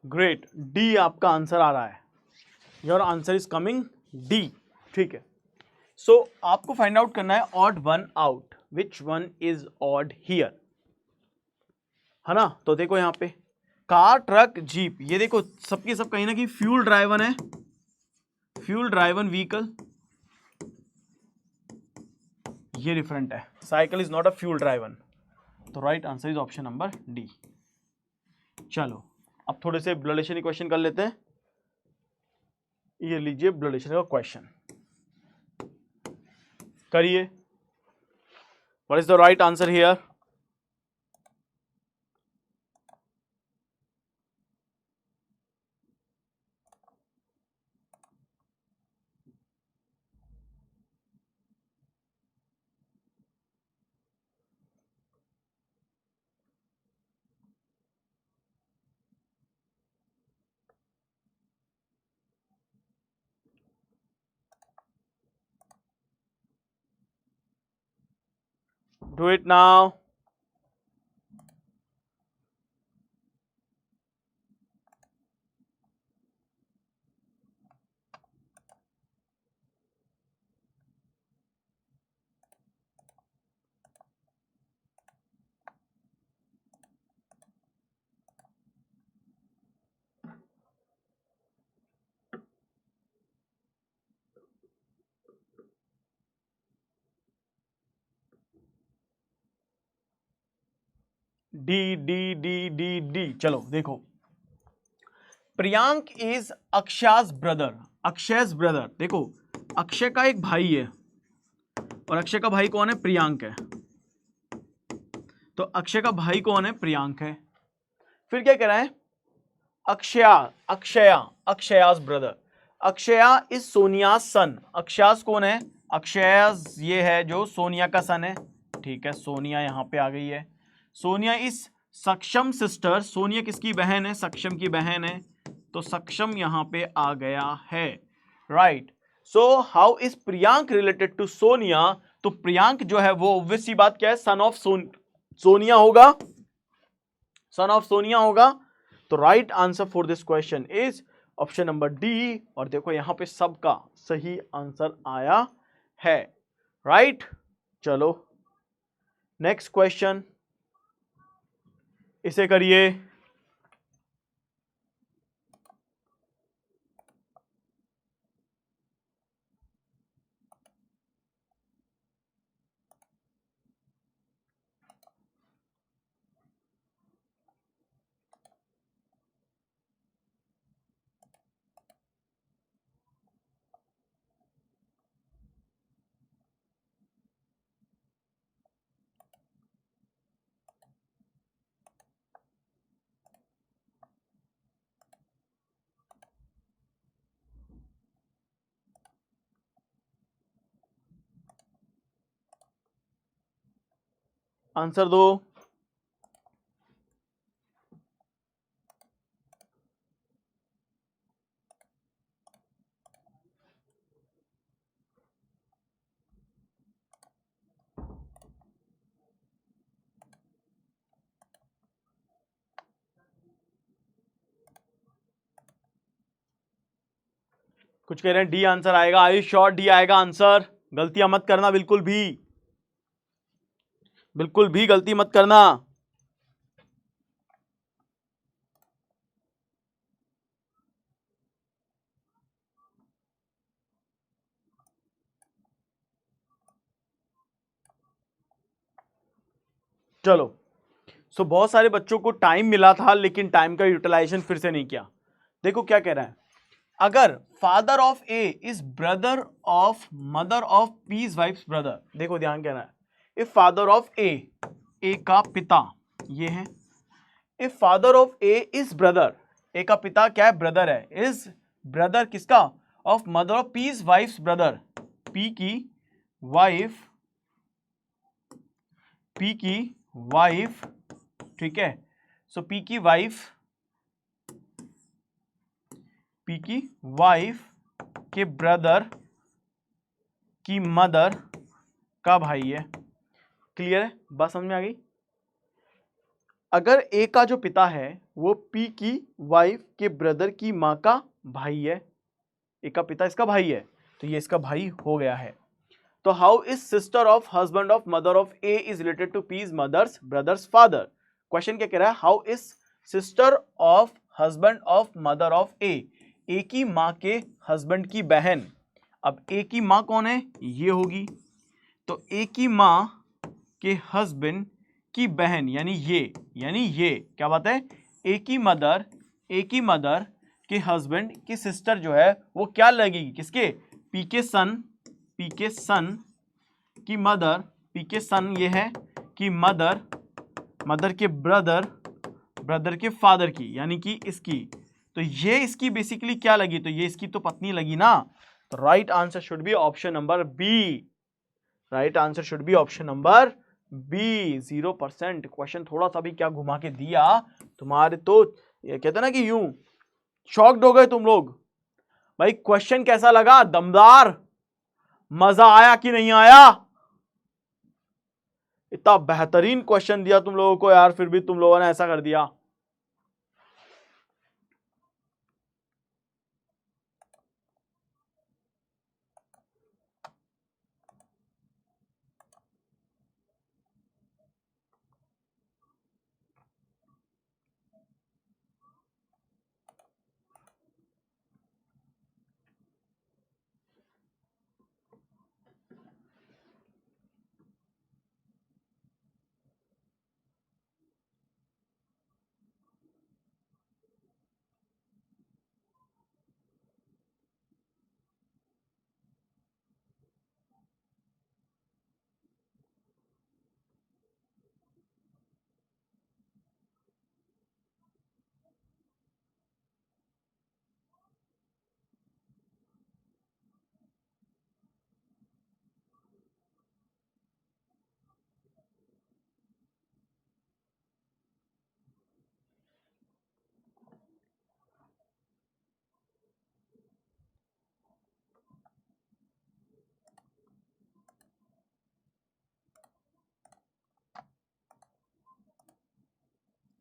Great, D आपका आंसर आ रहा है। Your answer is coming D. ठीक है, सो आपको फाइंड आउट करना है odd one out, which one is odd here, है ना। तो देखो यहां पे कार, ट्रक, जीप, ये देखो सबके सब कहीं ना कहीं फ्यूल ड्राइवन है, फ्यूल ड्राइवन व्हीकल, ये डिफरेंट है। Cycle is not a fuel driven, तो right answer is option number D. चलो अब थोड़े से ब्लड रिलेशन क्वेश्चन कर लेते हैं। ये लीजिए ब्लड रिलेशन का क्वेश्चन, करिए। What is the right answer here? Do it now. D D D D D. चलो देखो, प्रियांक इज अक्षया's ब्रदर, अक्षय's ब्रदर। देखो अक्षय का एक भाई है और अक्षय का भाई कौन है? प्रियांक है। तो अक्षय का भाई कौन है? प्रियांक है। फिर क्या कह रहा है? अक्षया, अक्षया, अक्षया's ब्रदर। अक्षया इज सोनिया सन। अक्षया's कौन है? अक्षया's ये है जो सोनिया का सन है। ठीक है, सोनिया यहां पे आ गई है। सोनिया इज सक्षम सिस्टर। सोनिया किसकी बहन है? सक्षम की बहन है, तो सक्षम यहां पे आ गया है। Right, so how is Priyank related to Sonia? तो प्रियांक जो है वो ऑब्वियस सी बात क्या है? सन ऑफ सोनिया होगा, सन ऑफ सोनिया होगा। तो right answer for this question is option number D. और देखो यहां पे सबका सही आंसर आया है। राइट, चलो नेक्स्ट क्वेश्चन, इसे करिए। आंसर दो। कुछ कह रहे हैं डी आंसर आएगा। आई श्योर डी आएगा आंसर? गलतियां मत करना, बिल्कुल भी, बिल्कुल भी गलती मत करना। चलो, सो बहुत सारे बच्चों को टाइम मिला था लेकिन टाइम का यूटिलाइजेशन फिर से नहीं किया। देखो क्या कह रहा है, अगर father of A is brother of mother of P's wife's brother. देखो ध्यान कह रहा है, if father of A, A का पिता ये है, if father of A is brother, A का पिता क्या है, ब्रदर है, इज ब्रदर किसका, of mother of P is wife's brother, P की वाइफ, पी की वाइफ, ठीक है, सो पी की वाइफ, पी की वाइफ के ब्रदर की मदर का भाई है। क्लियर है, बात समझ में आ गई। अगर ए का जो पिता है वो पी की वाइफ के ब्रदर की मां का भाई है, ए का पिता इसका भाई है, तो ये इसका भाई हो गया है। तो how is sister of husband of mother of A is related to P is mother's brother's father. Question क्या कह रहा है, how is sister of husband of mother of A की मां के हस्बैंड की बहन। अब ए की मां कौन है, ये होगी, तो ए की मां के हस्बैंड की बहन यानी ये क्या बात है, ए की मदर के हस्बैंड की सिस्टर जो है वो क्या लगेगी, किसके, पी के सन की मदर, पी के सन ये है कि मदर के ब्रदर के फादर की, यानी कि इसकी, तो ये इसकी बेसिकली क्या लगी, तो ये इसकी तो पत्नी लगी ना। तो right answer should be option number B, right answer should be option number B. 0%। Question थोड़ा सा भी क्या घुमा के दिया तुम्हारे, तो ये कहते ना कि यूं शॉक्ड हो गए तुम लोग। भाई क्वेश्चन कैसा लगा, दमदार, मजा आया कि नहीं आया, इतना बेहतरीन क्वेश्चन दिया तुम लोगों को यार, फिर भी तुम लोगों ने ऐसा कर दिया।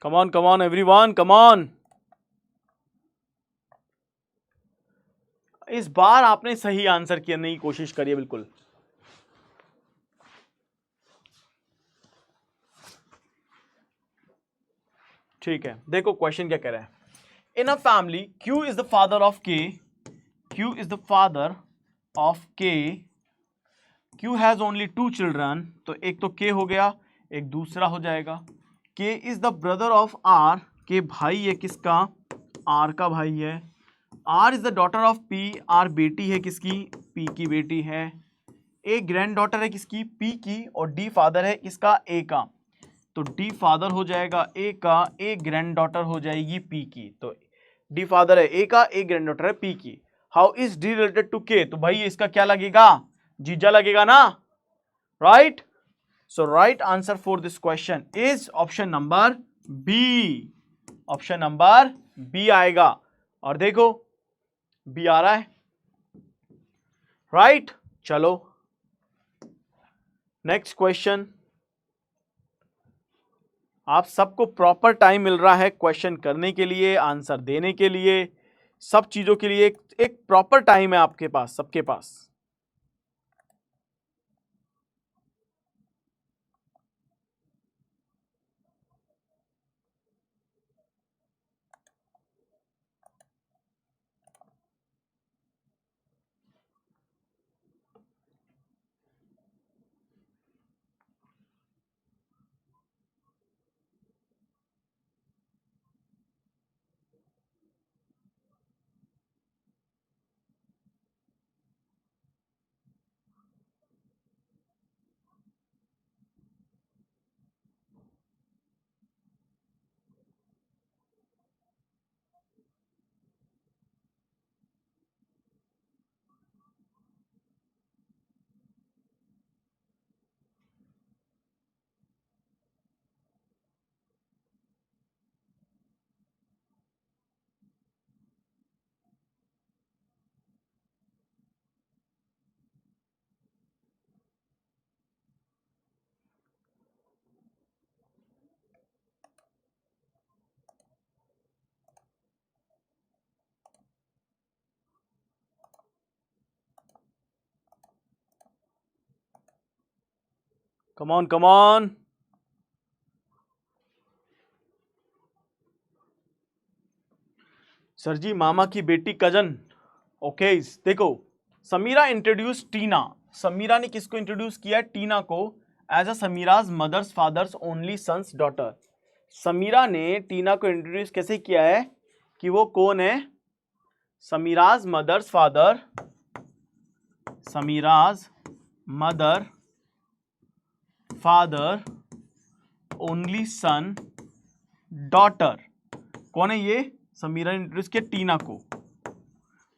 Come on everyone, come on. इस बार आपने सही आंसर करने की कोशिश करिए बिल्कुल। ठीक है, देखो क्वेश्चन क्या कह रहा है, in a family Q is the father of K, Q is the father of K, Q has only 2 children, तो एक तो के हो गया, एक दूसरा हो जाएगा, K is the brother of R, K भाई है किसका, आर का भाई है, R is the daughter of P, R बेटी है किसकी, पी की बेटी है, ए ग्रैंड डॉटर है किसकी, पी की, और डी फादर है किसका, ए का, तो डी फादर हो जाएगा ए का, ए ग्रैंड डॉटर हो जाएगी पी की, तो डी फादर है ए का, ए ग्रैंड डॉटर है पी की। How is D related to K, तो भाई इसका क्या लगेगा, जीजा लगेगा ना, right. So right answer for this question is option number B, option number B आएगा। और देखो बी आ रहा है, राइट। चलो नेक्स्ट क्वेश्चन। आप सबको प्रॉपर टाइम मिल रहा है क्वेश्चन करने के लिए, आंसर देने के लिए, सब चीजों के लिए एक प्रॉपर टाइम है आपके पास, सबके पास। Come on come on. Sir ji मामा की बेटी कजन। ओके देखो, समीरा इंट्रोड्यूस टीना। समीरा ने किसको इंट्रोड्यूस किया? टीना को, as a Sameera's mother's father's only sons daughter. Sameera ने टीना को इंट्रोड्यूस कैसे किया है कि वो कौन है? Sameera's mother's father, Sameera's mother father only son daughter. कौन है ये? समीरा ने इंट्रोड्यूस किया टीना को,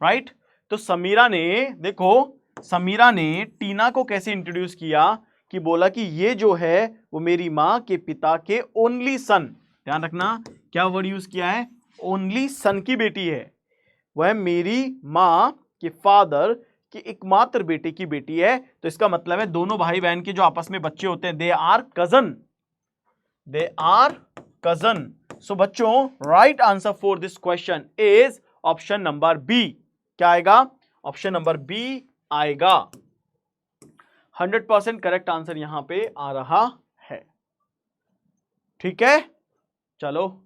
राइट। तो समीरा ने, देखो समीरा ने टीना को कैसे इंट्रोड्यूस किया कि बोला कि ये जो है वो मेरी मां के पिता के ओनली सन, ध्यान रखना क्या वर्ड यूज किया है? ओनली सन की बेटी है, वह मेरी मां के फादर की एकमात्र बेटे की बेटी है। तो इसका मतलब है दोनों भाई बहन के जो आपस में बच्चे होते हैं, they are cousin, they are cousin. So बच्चों, right answer for this question is option number B. क्या आएगा? ऑप्शन नंबर बी आएगा। 100% करेक्ट आंसर यहां पे आ रहा है। ठीक है, चलो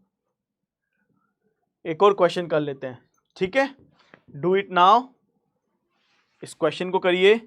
एक और क्वेश्चन कर लेते हैं। ठीक है, डू इट नाउ। इस क्वेश्चन को करिए।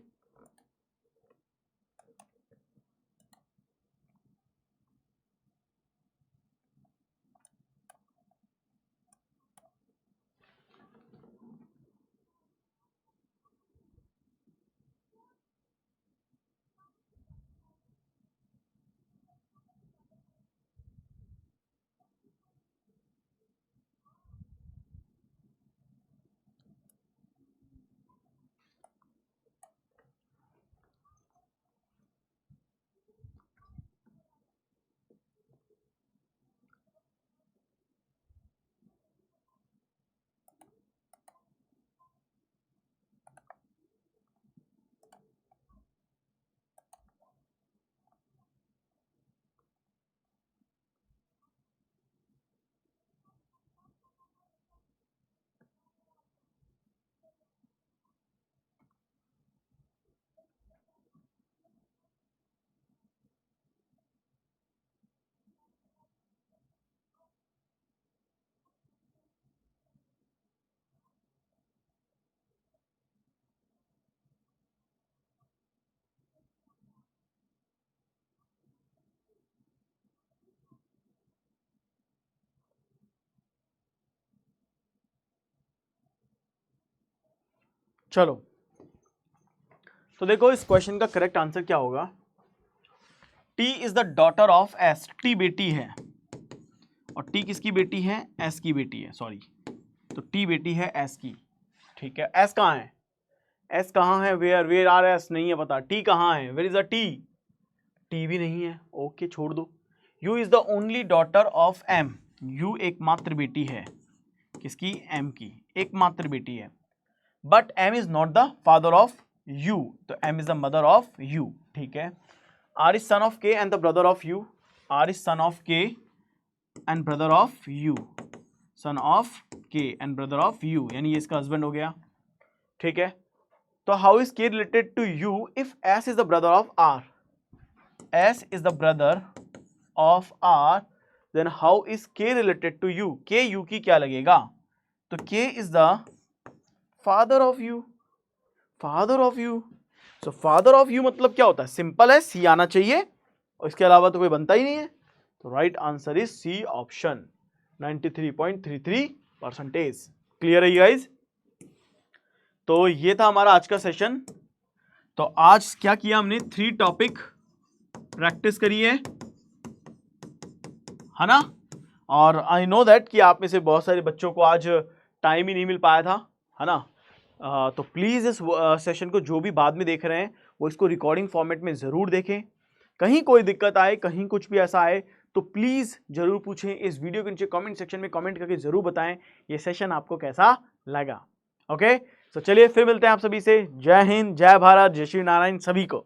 चलो, तो देखो इस क्वेश्चन का करेक्ट आंसर क्या होगा? T is the daughter of S. T बेटी है, और टी किसकी बेटी है? एस की बेटी है, सॉरी। तो टी बेटी है एस की। ठीक है, एस कहाँ है? एस कहाँ है? वेयर आर एस नहीं है पता। टी कहाँ है? Where is a T? T भी नहीं है, ओके छोड़ दो। U is the only daughter of M. U एकमात्र बेटी है किसकी? एम की, एकमात्र बेटी है। But M is not the father of U, तो M is the mother of U. ठीक है, R is son of K and the brother of U. R is son of K and brother of U, son of K and brother of U, यानी ये इसका husband हो गया। ठीक है, तो how is K related to U if S is the brother of R? S is the brother of R, then how is K related to U? K U की क्या लगेगा? तो K is the father of U, father of U. So father of U मतलब क्या होता है? Simple है, सी आना चाहिए, और इसके अलावा तो कोई बनता ही नहीं है। तो right answer is C option, 93.33%। Clear है गाइज? तो ये था हमारा आज का सेशन। तो आज क्या किया हमने? 3 टॉपिक प्रैक्टिस करी है ना। और आई नो दैट कि आप में से बहुत सारे बच्चों को आज टाइम ही नहीं मिल पाया था, है ना। तो प्लीज़ इस सेशन को जो भी बाद में देख रहे हैं वो इसको रिकॉर्डिंग फॉर्मेट में ज़रूर देखें। कहीं कोई दिक्कत आए, कहीं कुछ भी ऐसा आए तो प्लीज़ ज़रूर पूछें। इस वीडियो के नीचे कमेंट सेक्शन में कमेंट करके ज़रूर बताएं ये सेशन आपको कैसा लगा। ओके, तो चलिए फिर मिलते हैं आप सभी से। जय हिंद, जय भारत, जय श्री नारायण सभी को।